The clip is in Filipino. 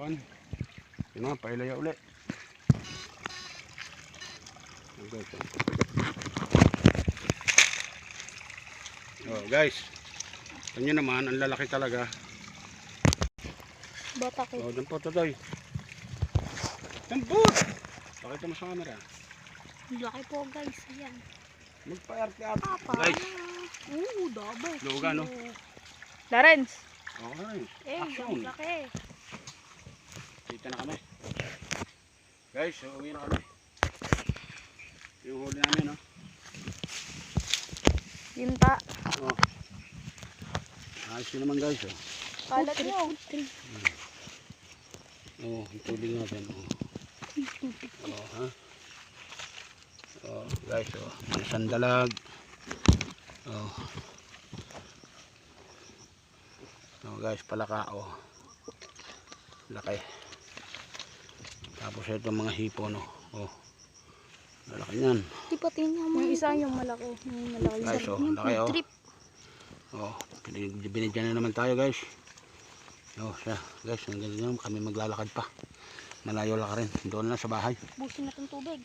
kuan. Yun nga, pailaya uli. Oh guys, ito naman, ang lalaki talaga. Bata ko. Oh, dyan po Totoy. Tambot! Pakita mo sa camera. Laki po guys. Ayan. Magpa-arte-arte. Papa. Guys, Dabay. luga no? Lawrence. Okay. Ang laki. Kita na kami. Guys, uwi na kami. Yung huli namin, no? Yunta. Oh. Ayos yun naman guys, oh. Kalat nyo. Oh, yung tubig natin, oh. Oh, ha? Oh, guys, oh. May sandalag. Oh. Oh, guys, palaka, oh. Laki. Tapos ito mga hipon, oh. Oh. Lalaki niyan. Di pati niya. Yung isa yung malaki. Yung malaki. Guys, oh, laki, oh. Trip. Oh, binigyan na naman tayo, guys. Oh, siya. Guys, hanggang dyan kami maglalakad pa. Malayo lang rin. Doon lang sa bahay. Busin natin tubig.